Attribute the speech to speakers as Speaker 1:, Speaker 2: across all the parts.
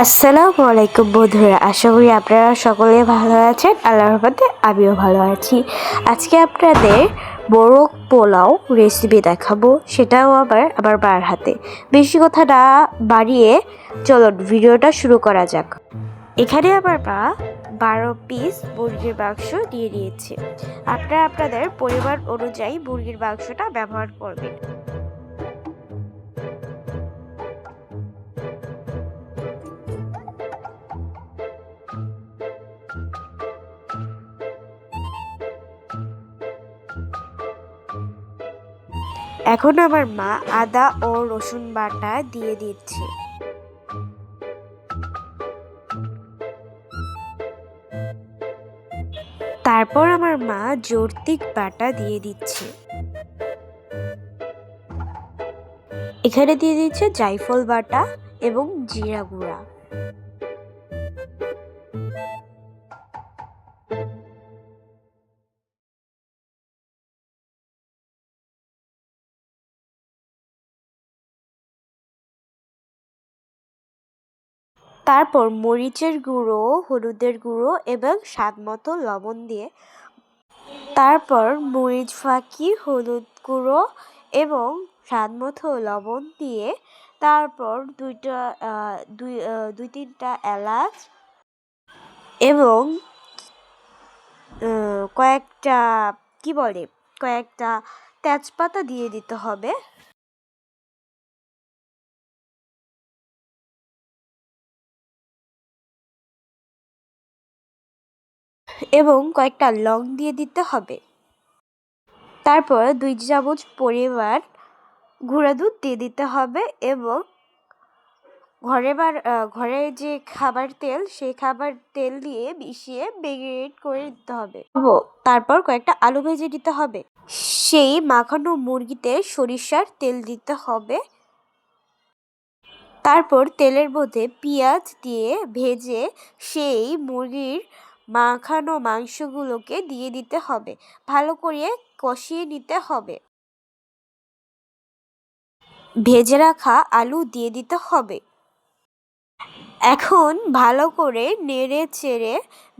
Speaker 1: আসসালামু আলাইকুম বন্ধুরা, আশা করি আপনারা সকলে ভালো আছেন। আল্লাহর রহমতে আমিও ভালো আছি। আজকে আপনাদের মোরগ পোলাও রেসিপি দেখাবো, সেটাও আবার আমার মার হাতে। বেশি কথা না বাড়িয়ে চলুন ভিডিওটা শুরু করা যাক। এখানে আমার মা 12 পিস মুরগির মাংস দিয়ে দিয়েছে। আপনারা আপনাদের পরিমাণ অনুযায়ী মুরগির মাংসটা ব্যবহার করবেন। এখন আমার মা আদা ও রসুন বাটা দিয়ে দিচ্ছে। তারপর আমার মা জর্তিক বাটা দিয়ে দিচ্ছে। এখানে দিয়ে দিচ্ছে জায়ফল বাটা এবং জিরা গুঁড়া। তারপর মরিচের গুঁড়ো, হলুদের গুঁড়ো এবং স্বাদ মতো লবণ দিয়ে, তারপর মরিচ ফাঁকি, হলুদ গুঁড়ো এবং স্বাদ মতো লবণ দিয়ে, তারপর দুই তিনটা এলাচ এবং কয়েকটা কয়েকটা তেজপাতা দিয়ে দিতে হবে। এবং কয়েকটা লং দিয়ে দিতে হবে। তারপর 2 চামচ পরিমাণ গুঁড়া দুধ দিয়ে দিতে হবে এবং ঘরে যে খাবার তেল, সেই খাবার তেল দিয়ে মিশিয়ে ম্যারিনেট করে দিতে হবে। তারপর কয়েকটা আলু ভেজে দিতে হবে। সেই মাখানো মুরগিতে সরিষার তেল দিতে হবে। তারপর তেলের মধ্যে পেঁয়াজ দিয়ে ভেজে সেই মুরগির মাখানো মাংসগুলোকে দিয়ে দিতে হবে। ভালো করে কষিয়ে নিতে হবে। ভেজে রাখা আলু দিয়ে দিতে হবে। এখন ভালো করে নেড়ে চেড়ে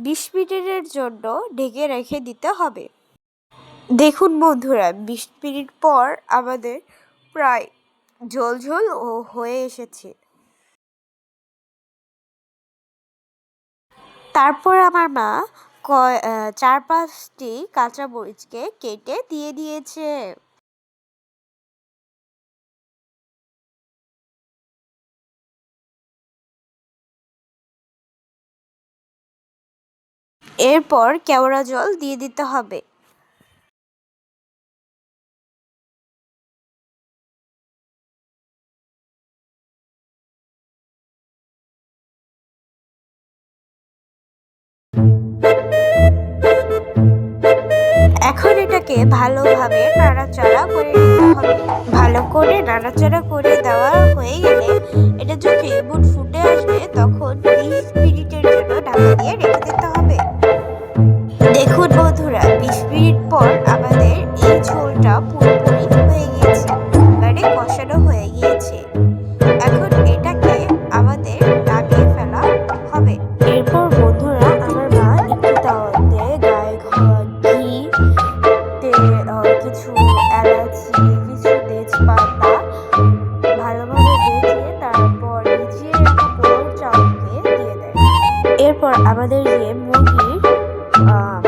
Speaker 1: 20 মিনিটের জন্য ঢেকে রেখে দিতে হবে। দেখুন বন্ধুরা, 20 মিনিট পর আমাদের প্রায় ঝোল ঝোল হয়ে এসেছে। তারপর আমার মা 4-5টি কাঁচা মরিচকে কেটে দিয়ে দিয়েছে। এরপর কেওড়া জল দিয়ে দিতে হবে। এখন এটাকে ভালোভাবে নাড়াচাড়া করে নিতে হবে। ভালো করে নাড়াচাড়া করে দেওয়া হয়ে গেলে এটা যখন ফুটে আসবে, তখন 20 মিনিটের জন্য ঢাকা দিয়ে রেখে দিতে হবে। দেখুন বন্ধুরা, 20 মিনিট পর আমাদের এই ঝোলটা পুরোপুরি হয়ে গিয়েছে, মানে কষানো হয়ে গিয়েছে। এখন এটাকে আমাদের নামিয়ে ফেলা হবে। এরপর বন্ধুরা, আমার মা একটু তাওয়াতে গায়ে ঘি, কিছু এলাচি, কিছু তেজপাতা ভালোভাবে ভেজে তারপর ভিজিয়ে রাখা পোলাও চালকে দিয়ে দেয়। এরপর আমাদের যে মুরগির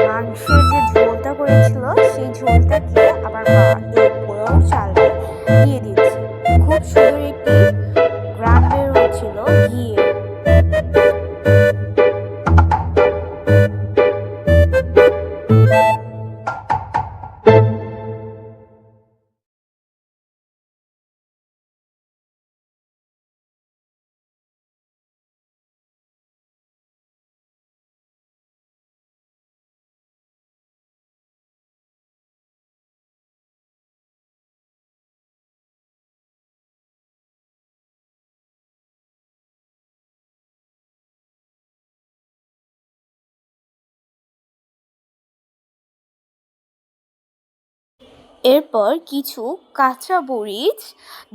Speaker 1: মাংসের যে ঝোলটা করেছিল, সেই ঝোলটাকে আমার মা এই পোলাও চালে দিয়ে দিচ্ছে। খুব সুন্দর একটি গ্রান বের হচ্ছিল ঘিয়ে। এরপর কিছু কাঁচা মরিচ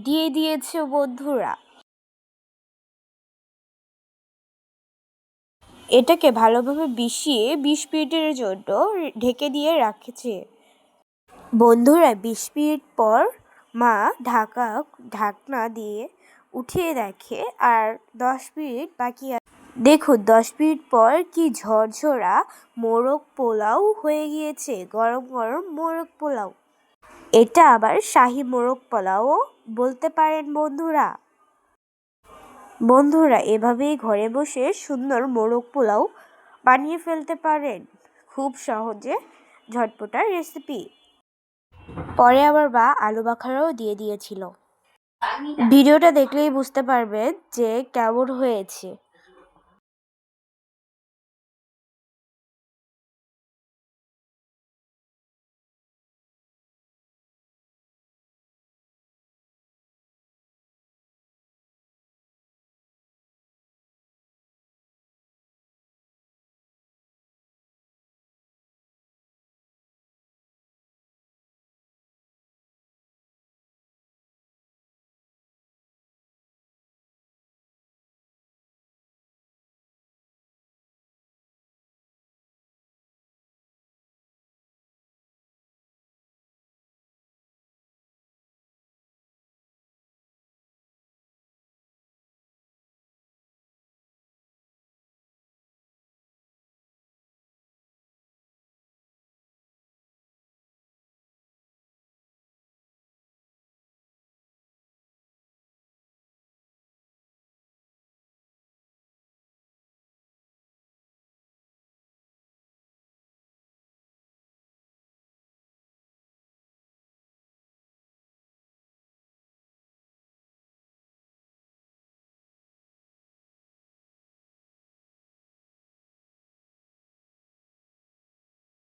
Speaker 1: দিয়ে দিয়েছে বন্ধুরা। এটাকে ভালোভাবে মিশিয়ে 20 মিনিটের জন্য ঢেকে দিয়ে রাখছে। বন্ধুরা 20 মিনিট পর মা ঢাকনা দিয়ে উঠিয়ে দেখে আর 10 মিনিট বাকি আছে। দেখুন 10 মিনিট পর কি ঝরঝরা মোরগ পোলাও হয়ে গিয়েছে, গরম গরম মোরগ পোলাও। এটা আবার শাহী মোরগ পোলাও বলতে পারেন বন্ধুরা। বন্ধুরা এভাবেই ঘরে বসে সুন্দর মোরগ পোলাও বানিয়ে ফেলতে পারেন, খুব সহজে ঝটপটা রেসিপি। পরে আবার বা আলু বাখারাও দিয়ে দিয়েছিল। ভিডিওটা দেখলেই বুঝতে পারবেন যে কেমন হয়েছে।